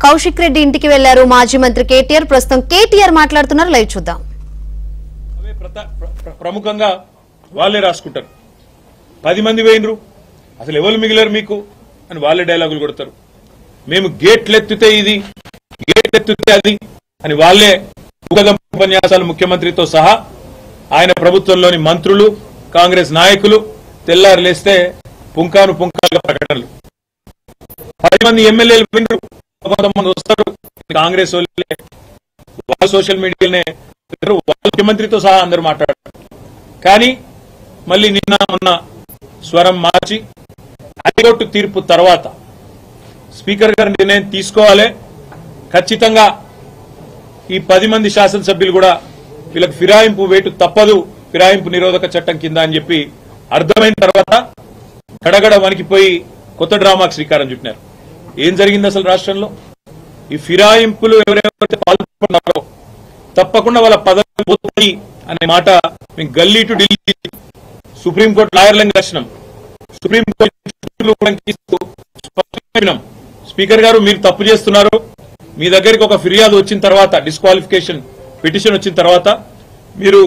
కౌశిక్ రెడ్డి ఇంటికి వెళ్లారు మాజీ మంత్రి కేటీఆర్. ప్రస్తుతం కేటీఆర్ మాట్లాడుతున్నారు, లైవ్ చూద్దాం. ప్రముఖంగా వాళ్ళే రాసుకుంటారు, 10 మంది వేయినరు, అసలు ఎవరు మిగిలారు మీకు అని వాళ్ళే డైలాగులు కొడతారు. మేము గేట్లెత్తితే ఇది, గేట్లెత్తితే అది అని వాళ్ళే ఉపన్యాసాలు ముఖ్యమంత్రితో సహా ఆయన ప్రభుత్వంలోని మంత్రులు, కాంగ్రెస్ నాయకులు తెల్లారు లేస్తే పుంకాను పుంకాలుగా ప్రకటనలు. 10 మంది ఎమ్మెల్యేలు వినరు, కొంతమంది వస్తారు, కాంగ్రెస్ వాళ్ళ సోషల్ మీడియానే ముఖ్యమంత్రితో సహా అందరూ మాట్లాడారు. కానీ మళ్ళీ నిన్న మొన్న స్వరం మార్చి హైకోర్టు తీర్పు తర్వాత స్పీకర్ గారు నిర్ణయం తీసుకోవాలి, ఖచ్చితంగా ఈ 10 మంది శాసనసభ్యులు కూడా వీళ్ళకి ఫిరాయింపు వేటు తప్పదు, ఫిరాయింపు నిరోధక చట్టం కింద అని చెప్పి అర్థమైన తర్వాత గడగడ వణికిపోయి కొత్త డ్రామాకు శ్రీకారం చుట్టినారు. ఏం జరిగింది అసలు రాష్ట్రంలో? ఈ ఫిరాయింపులు ఎవరెవరైతే పాల్గొన్నారో తప్పకుండా వాళ్ళ పదవి పోతాయి అనే మాట మేము గల్లీ టు ఢిల్లీ సుప్రీంకోర్టు లాయర్లను కలిసినాం. సుప్రీంకోర్టు స్పీకర్ గారు మీరు తప్పు చేస్తున్నారు, మీ దగ్గరికి ఒక ఫిర్యాదు వచ్చిన తర్వాత, డిస్క్వాలిఫికేషన్ పిటిషన్ వచ్చిన తర్వాత మీరు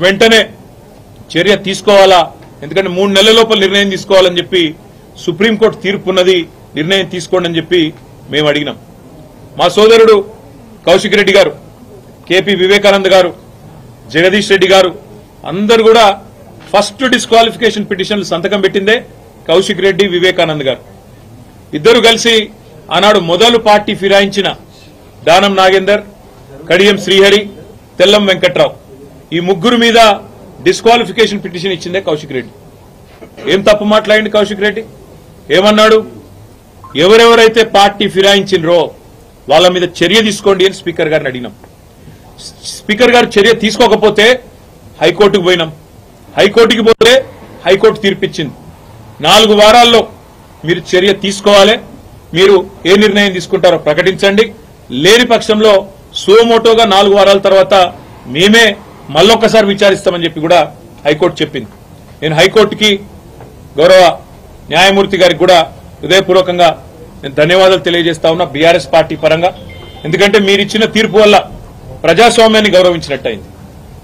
వెంటనే చర్య తీసుకోవాలా, ఎందుకంటే 3 నెలల లోపల నిర్ణయం తీసుకోవాలని చెప్పి సుప్రీంకోర్టు తీర్పు ఉన్నది, నిర్ణయం తీసుకోండి అని చెప్పి మేము అడిగినాం. మా సోదరుడు కౌశిక్ రెడ్డి గారు, కేపీ వివేకానంద్ గారు, జగదీష్ రెడ్డి గారు అందరు కూడా ఫస్ట్ డిస్క్వాలిఫికేషన్ పిటిషన్లు సంతకం పెట్టిందే కౌశిక్ రెడ్డి, వివేకానంద్ గారు. ఇద్దరు కలిసి ఆనాడు మొదలు పార్టీ ఫిరాయించిన దానం నాగేందర్, కడియం శ్రీహరి, తెల్లం వెంకట్రావు ఈ ముగ్గురు మీద డిస్క్వాలిఫికేషన్ పిటిషన్ ఇచ్చిందే కౌశిక్ రెడ్డి. ఏం తప్పు మాట్లాడింది కౌశిక్ రెడ్డి? ఏమన్నాడు? ఎవరెవరైతే పార్టీ ఫిరాయించినరో వాళ్ళ మీద చర్య తీసుకోండి అని స్పీకర్ గారిని అడిగినాం. స్పీకర్ గారు చర్య తీసుకోకపోతే హైకోర్టుకు పోయినాం. హైకోర్టుకి పోతే హైకోర్టు తీర్పిచ్చింది, 4 వారాల్లో మీరు చర్య తీసుకోవాలి, మీరు ఏ నిర్ణయం తీసుకుంటారో ప్రకటించండి, లేని పక్షంలో సోమోటోగా 4 వారాల తర్వాత మేమే మళ్ళొక్కసారి విచారిస్తామని చెప్పి కూడా హైకోర్టు చెప్పింది. నేను హైకోర్టుకి, గౌరవ న్యాయమూర్తి గారికి కూడా హృదయపూర్వకంగా నేను ధన్యవాదాలు తెలియజేస్తా ఉన్నా బీఆర్ఎస్ పార్టీ పరంగా. ఎందుకంటే మీరిచ్చిన తీర్పు వల్ల ప్రజాస్వామ్యాన్ని గౌరవించినట్టయింది,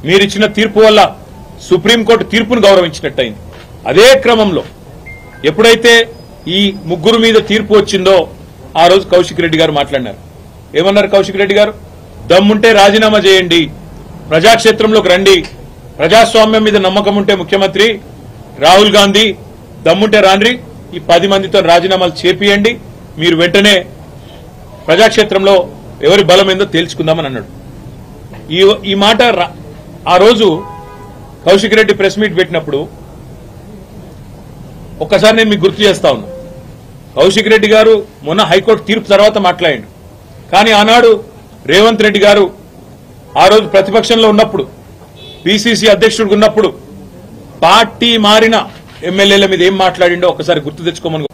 మీరిచ్చిన తీర్పు వల్ల సుప్రీంకోర్టు తీర్పును గౌరవించినట్టయింది. అదే క్రమంలో ఎప్పుడైతే ఈ ముగ్గురు మీద తీర్పు వచ్చిందో ఆ రోజు కౌశిక్ రెడ్డి గారు మాట్లాడినారు. ఏమన్నారు కౌశిక్ రెడ్డి గారు? దమ్ముంటే రాజీనామా చేయండి, ప్రజాక్షేత్రంలోకి రండి, ప్రజాస్వామ్యం మీద నమ్మకం ఉంటే ముఖ్యమంత్రి రాహుల్ గాంధీ దమ్ముంటే రాండ్రి, ఈ 10 మందితో రాజీనామాలు చేపియండి, మీరు వెంటనే ప్రజాక్షేత్రంలో ఎవరి బలం ఏందో తేల్చుకుందామని అన్నాడు. ఈ మాట ఆ రోజు కౌశిక్ రెడ్డి ప్రెస్ మీట్ పెట్టినప్పుడు ఒక్కసారి నేను మీకు గుర్తు చేస్తా ఉన్నా. కౌశిక్ రెడ్డి గారు మొన్న హైకోర్టు తీర్పు తర్వాత మాట్లాడాడు, కానీ ఆనాడు రేవంత్ రెడ్డి గారు ఆ రోజు ప్రతిపక్షంలో ఉన్నప్పుడు, పిసిసి అధ్యక్షుడిగా ఉన్నప్పుడు పార్టీ మారిన ఎమ్మెల్యేల మీద ఏం మాట్లాడిండో ఒకసారి గుర్తు తెచ్చుకోమని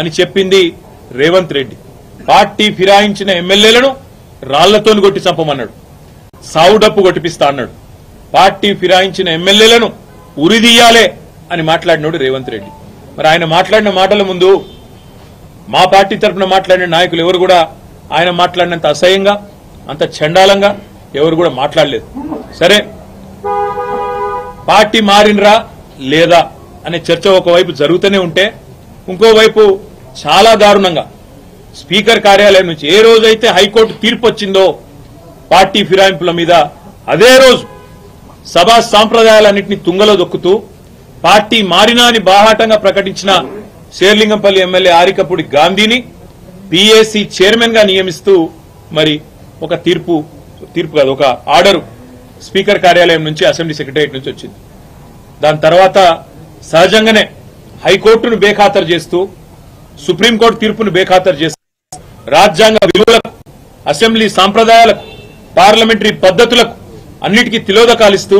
అని చెప్పింది రేవంత్ రెడ్డి. పార్టీ ఫిరాయించిన ఎమ్మెల్యేలను రాళ్లతో కొట్టి చంపమన్నాడు, సావు డప్పు కొట్టిపిస్తా అన్నాడు. పార్టీ ఫిరాయించిన ఎమ్మెల్యేలను ఉరిదీయాలే అని మాట్లాడినాడు రేవంత్ రెడ్డి. మరి ఆయన మాట్లాడిన మాటల ముందు మా పార్టీ తరఫున మాట్లాడిన నాయకులు ఎవరు కూడా ఆయన మాట్లాడినంత అసహ్యంగా, అంత చండాలంగా ఎవరు కూడా మాట్లాడలేదు. సరే, పార్టీ మారినరా లేదా అనే చర్చ ఒకవైపు జరుగుతూనే ఉంటే, ఇంకోవైపు చాలా దారుణంగా స్పీకర్ కార్యాలయం నుంచి ఏ రోజైతే హైకోర్టు తీర్పు వచ్చిందో పార్టీ ఫిరాయింపుల మీద, అదే రోజు సభా సాంప్రదాయాలన్నింటినీ తుంగలో దొక్కుతూ పార్టీ మారినా అని బాహాటంగా ప్రకటించిన శేర్లింగంపల్లి ఎమ్మెల్యే ఆరికపూడి గాంధీని పీఏసీ చైర్మన్ గా నియమిస్తూ మరి ఒక తీర్పు కాదు, ఒక ఆర్డర్ స్పీకర్ కార్యాలయం నుంచి, అసెంబ్లీ సెక్రటరియట్ నుంచి వచ్చింది. దాని తర్వాత సహజంగానే హైకోర్టును బేఖాతరు చేస్తూ, సుప్రీంకోర్టు తీర్పును బేఖాతరు చేస్తూ, రాజ్యాంగ విలువలకు, అసెంబ్లీ సాంప్రదాయాలకు, పార్లమెంటరీ పద్ధతులకు అన్నిటికీ తిలోదకాలిస్తూ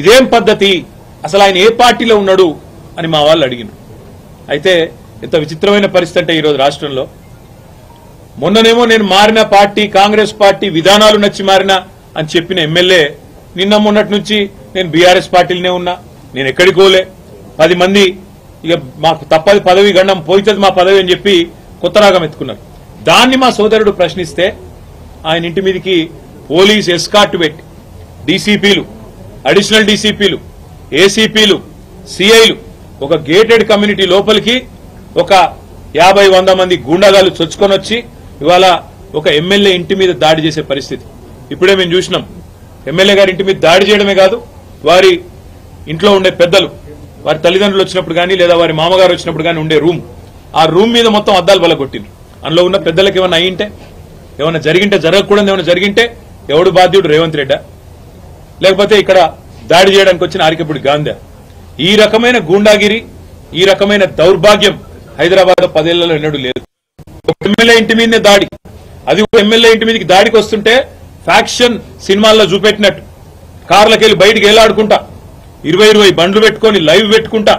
ఇదేం పద్ధతి, అసలు ఆయన ఏ పార్టీలో ఉన్నాడు అని మా వాళ్ళు అడిగినారు. అయితే ఎంత విచిత్రమైన పరిస్థితి అంటే ఈరోజు రాష్ట్రంలో, మొన్ననేమో నేను మారిన పార్టీ కాంగ్రెస్ పార్టీ విధానాలు నచ్చి మారినా అని చెప్పిన ఎమ్మెల్యే నిన్న మొన్నటి నుంచి నేను బీఆర్ఎస్ పార్టీలోనే ఉన్నా, నేను ఎక్కడికి పోలే, 10 మంది ఇక మాకు తప్పది పదవి గండం పోయితుంది మా పదవి అని చెప్పి కొత్త రాగం ఎత్తుకున్నారు. దాన్ని మా సోదరుడు ప్రశ్నిస్తే ఆయన ఇంటి మీదకి పోలీస్ ఎస్కార్ట్ పెట్టి డీసీపీలు, అడిషనల్ డీసీపీలు, ఏసీపీలు, సిఐలు ఒక గేటెడ్ కమ్యూనిటీ లోపలికి ఒక 50-100 మంది గూండాగాలు చొచ్చుకొని వచ్చి ఇవాళ ఒక ఎమ్మెల్యే ఇంటి మీద దాడి చేసే పరిస్థితి ఇప్పుడే మేము చూసినాం. ఎమ్మెల్యే గారి ఇంటి మీద దాడి చేయడమే కాదు, వారి ఇంట్లో ఉండే పెద్దలు, వారి తల్లిదండ్రులు వచ్చినప్పుడు కానీ లేదా వారి మామగారు వచ్చినప్పుడు కానీ ఉండే రూమ్, ఆ రూమ్ మీద మొత్తం అద్దాలు బలగొట్టిండ్రు. అందులో ఉన్న పెద్దలకు ఏమైనా అయ్యింటే, ఏమైనా జరిగింటే, జరగకూడదు ఏమైనా జరిగింటే ఎవడు బాధ్యుడు? రేవంత్ రెడ్డా? లేకపోతే ఇక్కడ దాడి చేయడానికి వచ్చిన ఆరికపూడి గాంధీ? ఈ రకమైన గూండాగిరి, ఈ రకమైన దౌర్భాగ్యం హైదరాబాద్ 10 ఏళ్లలో ఎన్నడూ లేదు. ఒక ఎమ్మెల్యే ఇంటి మీదనే దాడి, అది ఒక ఎమ్మెల్యే ఇంటి మీదకి దాడికి వస్తుంటే ఫ్యాక్షన్ సినిమాల్లో చూపెట్టినట్టు కార్లకెళ్లి బయటికి ఏలాడుకుంటా 20 బండ్లు పెట్టుకుని లైవ్ పెట్టుకుంటా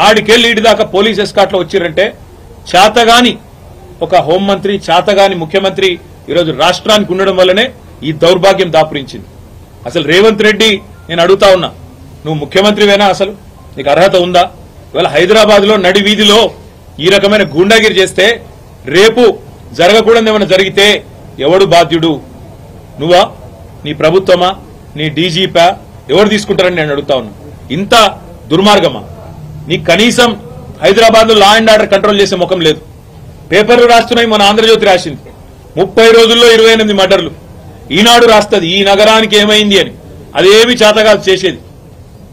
ఆడికెళ్లి ఇటు దాకా పోలీస్ ఎస్కాట్ లో వచ్చిరంటే చేతగాని ఒక హోంమంత్రి, చేతగాని ముఖ్యమంత్రి ఈరోజు రాష్ట్రానికి ఉండడం వల్లనే ఈ దౌర్భాగ్యం దాపురించింది. అసలు రేవంత్ రెడ్డి నేను అడుగుతా ఉన్నా, నువ్వు ముఖ్యమంత్రివేనా? అసలు నీకు అర్హత ఉందా? ఇవాళ హైదరాబాద్ లో నడి వీధిలో ఈ రకమైన గూండాగిరి చేస్తే రేపు జరగకూడదు ఏమైనా జరిగితే ఎవడు బాధ్యుడు? నువ్వా? నీ ప్రభుత్వమా? నీ డీజీపా? ఎవరు తీసుకుంటారని నేను అడుగుతా ఉన్నా. ఇంత దుర్మార్గమా? నీ కనీసం హైదరాబాద్ లో లా అండ్ ఆర్డర్ కంట్రోల్ చేసే ముఖం లేదు. పేపర్లు రాస్తున్నాయి, మన ఆంధ్రజ్యోతి రాసింది 30 రోజుల్లో 28 మర్డర్లు. ఈనాడు రాస్తుంది ఈ నగరానికి ఏమైంది అని. అదేమి చేతగాదు చేసేది.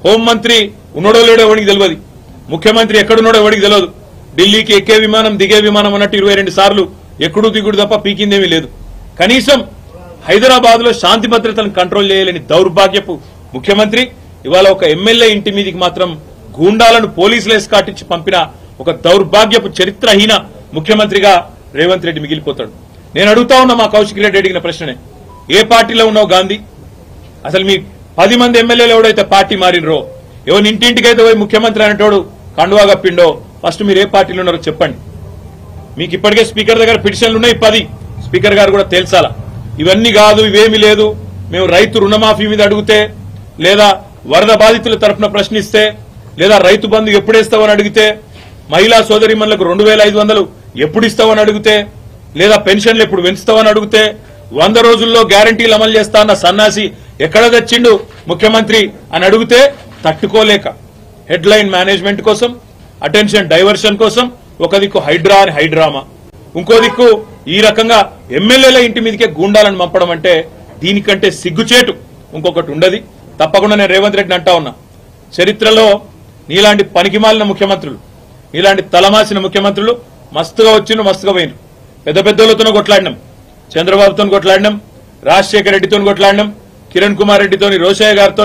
హోంమంత్రి ఉన్నోడో లేడో ఎవరికి తెలియదు, ముఖ్యమంత్రి ఎక్కడున్నాడో ఎవరికి తెలియదు. ఢిల్లీకి ఎక్కే విమానం దిగే విమానం అన్నట్టు 22 సార్లు ఎక్కడూ దిగుడు తప్ప పీకిందేమీ లేదు. కనీసం హైదరాబాద్ లో శాంతి భద్రతలను కంట్రోల్ చేయలేని దౌర్భాగ్యపు ముఖ్యమంత్రి ఇవాళ ఒక ఎమ్మెల్యే ఇంటి మీదకి మాత్రం గూండాలను పోలీసులు ఎస్కాటించి పంపిన ఒక దౌర్భాగ్యపు చరిత్రహీన ముఖ్యమంత్రిగా రేవంత్ రెడ్డి మిగిలిపోతాడు. నేను అడుగుతా ఉన్నా మా కౌశిక్ రెడ్డి అడిగిన ప్రశ్ననే, ఏ పార్టీలో ఉన్నావు గాంధీ? అసలు మీ 10 మంది ఎమ్మెల్యేలు ఎవడైతే పార్టీ మారినరో, ఎవరి ఇంటింటికైతే పోయి ముఖ్యమంత్రి అనేటోడు కండువా కప్పిండో, ఫస్ట్ మీరు ఏ పార్టీలో ఉన్నారో చెప్పండి. మీకు ఇప్పటికే స్పీకర్ దగ్గర పిటిషన్లు ఉన్నాయి 10. స్పీకర్ గారు కూడా తేల్చాలా. ఇవన్నీ కాదు, ఇవేమీ లేదు, మేము రైతు రుణమాఫీ మీద అడిగితే, లేదా వరద బాధితుల తరఫున ప్రశ్నిస్తే, లేదా రైతు బంధు ఎప్పుడేస్తావని అడిగితే, మహిళా సోదరిమణులకు 2500 ఎప్పుడు ఇస్తావని అడిగితే, లేదా పెన్షన్లు ఎప్పుడు పెంచుతావని అడిగితే, 100 రోజుల్లో గ్యారంటీలు అమలు చేస్తా అన్న సన్నాసి ఎక్కడ తెచ్చిండు ముఖ్యమంత్రి అని అడిగితే తట్టుకోలేక హెడ్లైన్ మేనేజ్మెంట్ కోసం, అటెన్షన్ డైవర్షన్ కోసం ఒక దిక్కు హైడ్రా అని హైడ్రామా, ఇంకో దిక్కు ఈ రకంగా ఎమ్మెల్యేల ఇంటి మీదకే గూండాలను పంపడం అంటే దీనికంటే సిగ్గుచేటు ఇంకొకటి ఉండదు. తప్పకుండా నేను రేవంత్ రెడ్డిని అంటా ఉన్నా, చరిత్రలో నీలాంటి పనికిమాలిన ముఖ్యమంత్రులు, నీలాంటి తలమాసిన ముఖ్యమంత్రులు మస్తుగా వచ్చిండ్రు, మస్తుగా పోయినరు. పెద్ద పెద్దలతో కొట్లాడినాం, చంద్రబాబుతో కొట్లాడినాం, రాజశేఖర రెడ్డితో కొట్లాడినాం, కిరణ్ కుమార్ రెడ్డితోని, రోషయ్య గారితో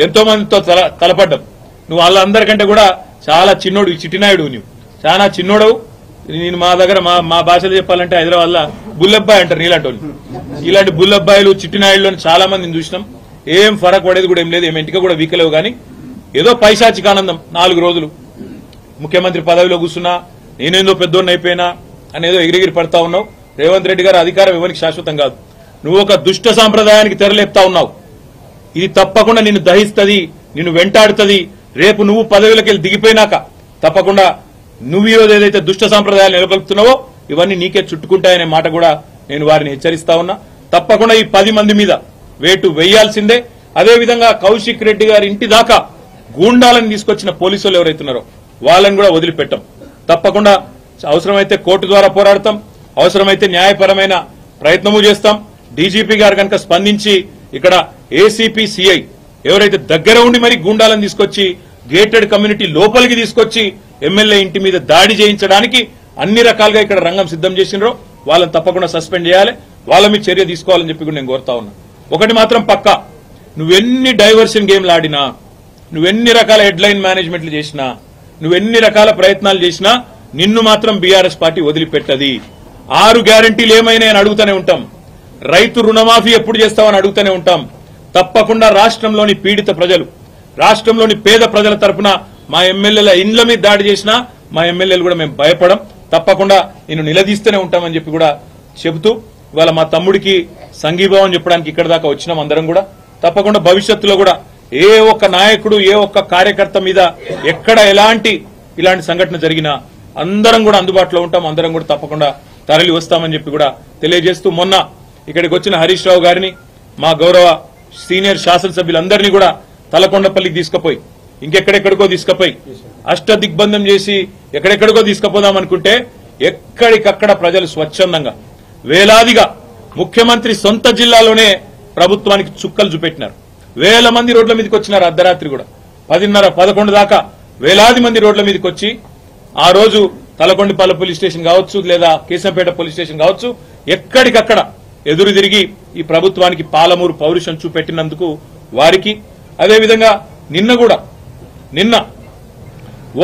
ఎంతో మందితో తలపడ్డాం. నువ్వు వాళ్ళందరికంటే కూడా చాలా చిన్నోడు, చిట్టినాయుడు, నువ్వు చాలా చిన్నోడవు. నేను మా దగ్గర మా భాషలో చెప్పాలంటే హైదరాబాద్ లో బుల్లబ్బాయి అంటారు నీలాంటి వాళ్ళు. ఇలాంటి బుల్లబ్బాయిలు, చిట్టినాయుళ్ళు చాలా మందిని చూసినాం. ఏం ఫరక్ పడేది కూడా ఏం లేదు, ఏం ఇంటికి కూడా వీకలేవు. కానీ ఏదో పైశాచిక ఆనందం, 4 రోజులు ముఖ్యమంత్రి పదవిలో కూర్చున్నా, నేనేందో పెద్దోడిని అయిపోయినా అనేదో ఎగిరిగిరి పడతా ఉన్నావు. రేవంత్ రెడ్డి గారు అధికారం ఎవరికి శాశ్వతం కాదు. నువ్వు ఒక దుష్ట సాంప్రదాయానికి తెరలేపుతా ఉన్నావు. ఇది తప్పకుండా నిన్ను దహిస్తుంది, నిన్ను వెంటాడుతుంది. రేపు నువ్వు పదవిలోకి వెళ్ళి దిగిపోయినాక తప్పకుండా నువ్వు ఈరోజు ఏదైతే దుష్ట సాంప్రదాయాలు నెలకొల్పుతున్నావో ఇవన్నీ నీకే చుట్టుకుంటాయనే మాట కూడా నేను వారిని హెచ్చరిస్తా ఉన్నా. తప్పకుండా ఈ 10 మంది మీద వేటు వేయాల్సిందే. అదేవిధంగా కౌశిక్ రెడ్డి గారి ఇంటి దాకా గూండాలను తీసుకొచ్చిన పోలీసులు ఎవరైతున్నారో వాళ్ళని కూడా వదిలిపెట్టాం. తప్పకుండా అవసరమైతే కోర్టు ద్వారా పోరాడతాం, అవసరమైతే న్యాయపరమైన ప్రయత్నము చేస్తాం. డీజీపీ గారు కనుక స్పందించి ఇక్కడ ఏసీపీ, సిఐ ఎవరైతే దగ్గర ఉండి మరి గూండాలను తీసుకొచ్చి గేటెడ్ కమ్యూనిటీ లోపలికి తీసుకొచ్చి ఎమ్మెల్యే ఇంటి మీద దాడి చేయించడానికి అన్ని రకాలుగా ఇక్కడ రంగం సిద్ధం చేసినారో వాళ్ళని తప్పకుండా సస్పెండ్ చేయాలి, వాళ్ళ మీద చర్య తీసుకోవాలని చెప్పి కూడా నేను కోరుతా ఉన్నా. ఒకటి మాత్రం పక్కా, నువ్వెన్ని డైవర్షన్ గేమ్లు ఆడినా, నువ్వెన్ని రకాల హెడ్లైన్ మేనేజ్మెంట్లు చేసినా, నువ్వెన్ని రకాల ప్రయత్నాలు చేసినా నిన్ను మాత్రం బీఆర్ఎస్ పార్టీ వదిలిపెట్టది. 6 గ్యారంటీలు ఏమైనా అని అడుగుతూనే ఉంటాం. రైతు రుణమాఫీ ఎప్పుడు చేస్తామని అడుగుతూనే ఉంటాం. తప్పకుండా రాష్ట్రంలోని పీడిత ప్రజలు, రాష్ట్రంలోని పేద ప్రజల తరఫున మా ఎమ్మెల్యేల ఇండ్ల మీద దాడి చేసినా మా ఎమ్మెల్యేలు కూడా మేము భయపడం, తప్పకుండా నిన్ను నిలదీస్తూనే ఉంటామని చెప్పి కూడా చెబుతూ ఇవాళ మా తమ్ముడికి సంఘీభావం చెప్పడానికి ఇక్కడ దాకా వచ్చినాం. అందరం కూడా తప్పకుండా భవిష్యత్తులో కూడా ఏ ఒక్క నాయకుడు, ఏ ఒక్క కార్యకర్త మీద ఎక్కడ ఇలాంటి సంఘటన జరిగినా అందరం కూడా అందుబాటులో ఉంటాం. అందరం కూడా తప్పకుండా తరలి వస్తామని చెప్పి కూడా తెలియజేస్తూ మొన్న ఇక్కడికి వచ్చిన హరీష్ రావు గారిని మా గౌరవ సీనియర్ శాసనసభ్యులందరినీ కూడా తలకొండపల్లికి తీసుకుపోయి ఇంకెక్కడెక్కడికో తీసుకుపోయి అష్ట దిగ్బంధం చేసి ఎక్కడెక్కడికో తీసుకుపోదాం అనుకుంటే ఎక్కడికక్కడ ప్రజలు స్వచ్ఛందంగా వేలాదిగా ముఖ్యమంత్రి సొంత జిల్లాలోనే ప్రభుత్వానికి చుక్కలు చూపెట్టినారు. వేల మంది రోడ్ల మీదకి వచ్చినారు. అర్ధరాత్రి కూడా 10:30, 11 దాకా వేలాది మంది రోడ్ల మీదకి వచ్చి ఆ రోజు తలకొండపల్లి పోలీస్ స్టేషన్ కావచ్చు లేదా కేశంపేట పోలీస్ స్టేషన్ కావచ్చు ఎక్కడికక్కడ ఎదురు తిరిగి ఈ ప్రభుత్వానికి పాలమూరు పౌరుషం చూపెట్టినందుకు వారికి, అదేవిధంగా నిన్న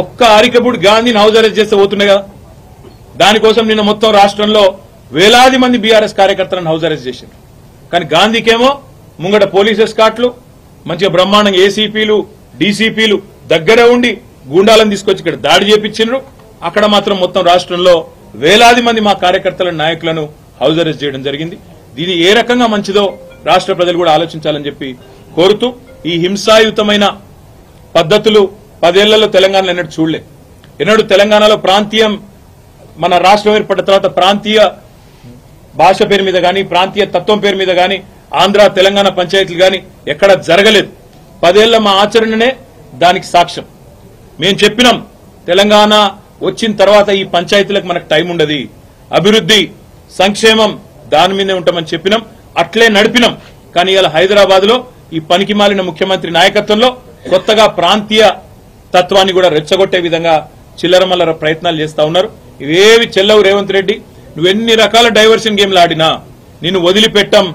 ఒక్క అరికపూడి గాంధీని హౌస్ అరెస్ట్ చేస్తే పోతున్నాయి కదా, దానికోసం నిన్న మొత్తం రాష్ట్రంలో వేలాది మంది బీఆర్ఎస్ కార్యకర్తలను హౌస్ అరెస్ట్ చేశారు. కానీ గాంధీకేమో ముంగట పోలీస్ ఎస్కాట్లు మంచిగా బ్రహ్మాండంగా ఏసీపీలు డీసీపీలు దగ్గర ఉండి గూండాలను తీసుకొచ్చి ఇక్కడ దాడి చేపించారు. అక్కడ మాత్రం మొత్తం రాష్ట్రంలో వేలాది మంది మా కార్యకర్తల నాయకులను హౌస్ అరెస్ట్ చేయడం జరిగింది. ఇది ఏ రకంగా మంచిదో రాష్ట్ర ప్రజలు కూడా ఆలోచించాలని చెప్పి కోరుతూ ఈ హింసాయుతమైన పద్ధతులు 10 ఏళ్లలో తెలంగాణలో ఎన్నడూ చూడలే. ఎన్నడూ తెలంగాణలో ప్రాంతీయం మన రాష్ట్రం ఏర్పడిన తర్వాత ప్రాంతీయ భాష పేరు మీద గాని ప్రాంతీయ తత్వం పేరు మీద గాని ఆంధ్ర తెలంగాణ పంచాయతీలు గాని ఎక్కడ జరగలేదు. 10 ఏళ్ల మా ఆచరణనే దానికి సాక్ష్యం. మేము చెప్పినాం తెలంగాణ వచ్చిన తర్వాత ఈ పంచాయతీలకు మనకు టైం ఉండదు, అభివృద్ధి సంక్షేమం దాని మీదే ఉంటామని చెప్పినాం, అట్లే నడిపినాం. కానీ ఇలా హైదరాబాద్ లో ఈ పనికి మాలిన ముఖ్యమంత్రి నాయకత్వంలో కొత్తగా ప్రాంతీయ తత్వాన్ని కూడా రెచ్చగొట్టే విధంగా చిల్లరమల్లర ప్రయత్నాలు చేస్తా ఉన్నారు. ఇవేవి చెల్లవు రేవంత్ రెడ్డి, నువ్వెన్ని రకాల డైవర్షన్ గేమ్లు ఆడినా నిన్ను వదిలిపెట్టాం.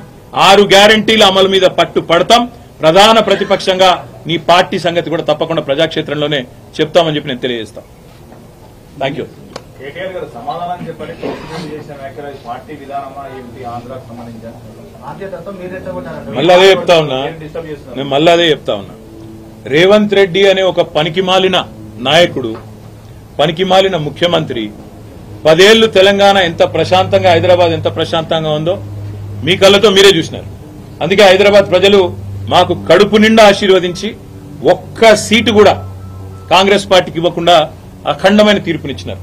6 గ్యారంటీల అమలు మీద పట్టు పడతాం. ప్రధాన ప్రతిపక్షంగా నీ పార్టీ సంగతి కూడా తప్పకుండా ప్రజాక్షేత్రంలోనే చెప్తామని చెప్పి నేను తెలియజేస్తాను. Thank you. కేటీఆర్ గారు సమాధానం చెప్పండి. ప్రభుత్వం చేసిన వ్యాఖ్యలు పార్టీ విధానమా ఏమిటి, ఆంధ్రాకు సంబంధించిన మళ్ళీ అదే చెప్తా ఉన్నా, నేను మళ్ళీ అదే చెప్తా ఉన్నా. రేవంత్ రెడ్డి అనే ఒక పనికిమాలిన నాయకుడు, పనికిమాలిన ముఖ్యమంత్రి 10 ఏళ్లు తెలంగాణ ఎంత ప్రశాంతంగా, హైదరాబాద్ ఎంత ప్రశాంతంగా ఉందో మీ కళ్ళతో మీరే చూసినారు. అందుకే హైదరాబాద్ ప్రజలు మాకు కడుపు నిండా ఆశీర్వదించి ఒక్క సీటు కూడా కాంగ్రెస్ పార్టీకి ఇవ్వకుండా అఖండమైన తీర్పునిచ్చినారు.